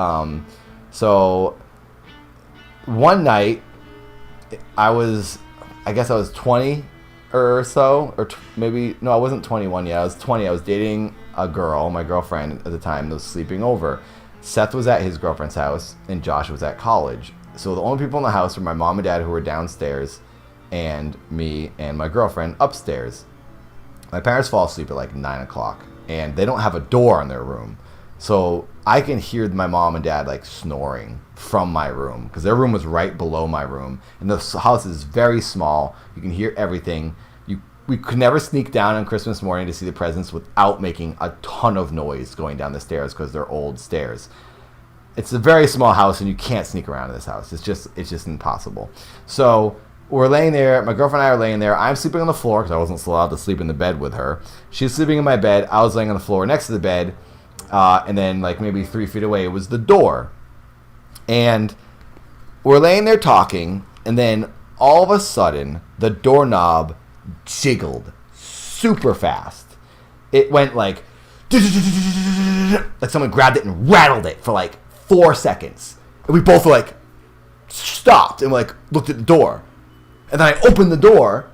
So one night, I guess I was 20 or so, or maybe, no, I wasn't 21 yet. I was 20. I was dating a girl, my girlfriend at the time, that was sleeping over. Seth was at his girlfriend's house, and Josh was at college. So the only people in the house were my mom and dad, who were downstairs, and me and my girlfriend upstairs. My parents fall asleep at like 9 o'clock, and they don't have a door in their room. So I can hear my mom and dad like snoring from my room, because their room was right below my room. And the house is very small. You can hear everything. We could never sneak down on Christmas morning to see the presents without making a ton of noise going down the stairs, because they're old stairs. It's a very small house, and you can't sneak around in this house. It's just impossible. So we're laying there. My girlfriend and I are laying there. I'm sleeping on the floor because I wasn't allowed to sleep in the bed with her. She's sleeping in my bed. I was laying on the floor next to the bed. And then like maybe 3 feet away was the door. And we're laying there talking, and then all of a sudden the doorknob jiggled super fast. It went like someone grabbed it and rattled it for like 4 seconds. And we both were like stopped and like looked at the door. And then I opened the door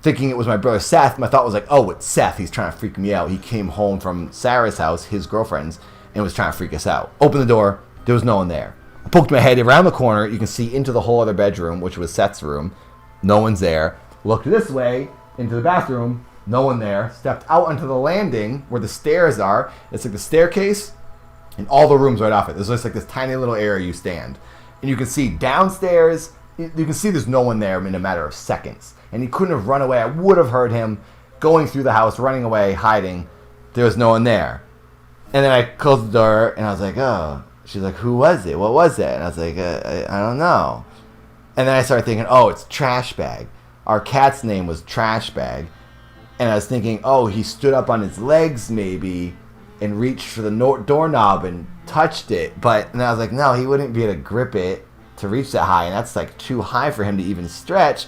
thinking it was my brother Seth. My thought was like, oh, it's Seth. He's trying to freak me out. He came home from Sarah's house, his girlfriend's, and was trying to freak us out. Opened the door. There was no one there. I poked my head around the corner. You can see into the whole other bedroom, which was Seth's room. No one's there. Looked this way into the bathroom. No one there. Stepped out onto the landing where the stairs are. It's like the staircase and all the rooms right off it. There's just like this tiny little area you stand. And you can see downstairs. You can see there's no one there in a matter of seconds. And he couldn't have run away. I would have heard him going through the house, running away, hiding. There was no one there. And then I closed the door, and I was like, oh. She's like, who was it? What was it? And I was like, I don't know. And then I started thinking, oh, it's Trash Bag. Our cat's name was Trash Bag. And I was thinking, oh, he stood up on his legs maybe and reached for the doorknob and touched it. And I was like, no, he wouldn't be able to grip it to reach that high. And that's like too high for him to even stretch.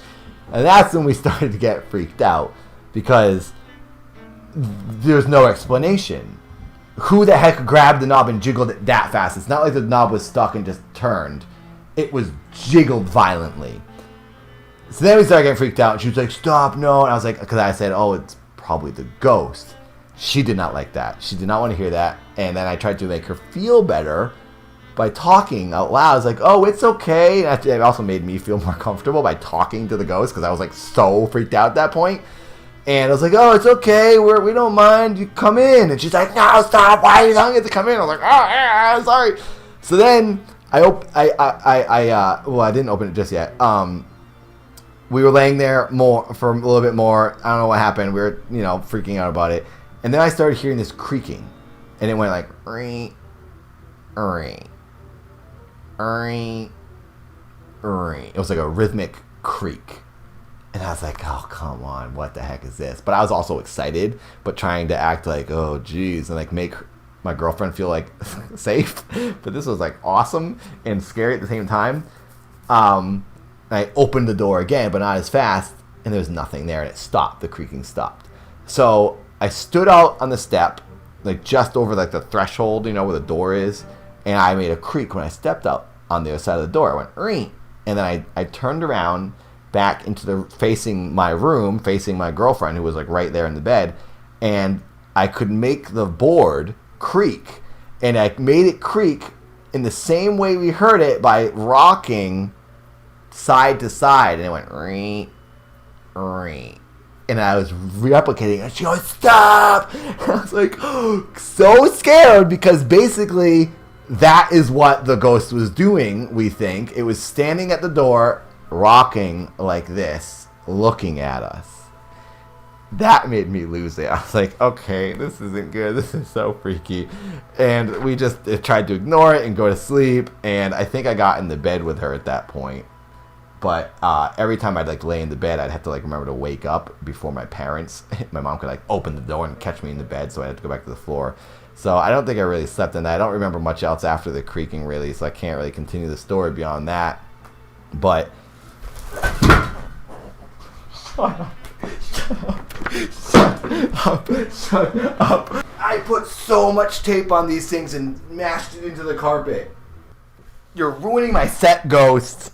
And that's when we started to get freaked out, because there's no explanation. Who the heck grabbed the knob and jiggled it that fast? It's not like the knob was stuck and just turned. It was jiggled violently. So then we started getting freaked out. And she was like, stop, no. And I was like, because I said, oh, it's probably the ghost. She did not like that. She did not want to hear that. And then I tried to make her feel better by talking out loud. It's like, oh, it's okay. And it also made me feel more comfortable by talking to the ghost because I was like so freaked out at that point. And I was like, oh, it's okay. We don't mind. You come in. And she's like, no, stop. Why are you telling me to come in? I was like, oh, yeah, I'm sorry. So then I didn't open it just yet. We were laying there for a little bit more. I don't know what happened. We were, freaking out about it. And then I started hearing this creaking. And it went like, ring, ring, ring, ring. It was like a rhythmic creak. And I was like, oh, come on, what the heck is this? But I was also excited, but trying to act like, oh, geez, and like make my girlfriend feel like safe. But this was like awesome and scary at the same time. I opened the door again, but not as fast, and there was nothing there, and it stopped. The creaking stopped. So I stood out on the step, like just over like the threshold, where the door is, and I made a creak when I stepped out on the other side of the door. I went, ring, and then I turned around back into facing my room, facing my girlfriend who was like right there in the bed, and I could make the board creak, and I made it creak in the same way we heard it by rocking side to side, and it went ring, ring, and I was replicating, and she goes, stop! And I was like, so scared, because basically that is what the ghost was doing. We think it was standing at the door, rocking like this, looking at us. That made me lose it. I was like, okay, this isn't good. This is so freaky. And we just tried to ignore it and go to sleep. And I think I got in the bed with her at that point. But every time I'd like lay in the bed, I'd have to like remember to wake up before my parents. My mom could like open the door and catch me in the bed, so I had to go back to the floor. So I don't think I really slept in that. I don't remember much else after the creaking really, so I can't really continue the story beyond that. But shut up. I put so much tape on these things and mashed it into the carpet. You're ruining my set, ghost.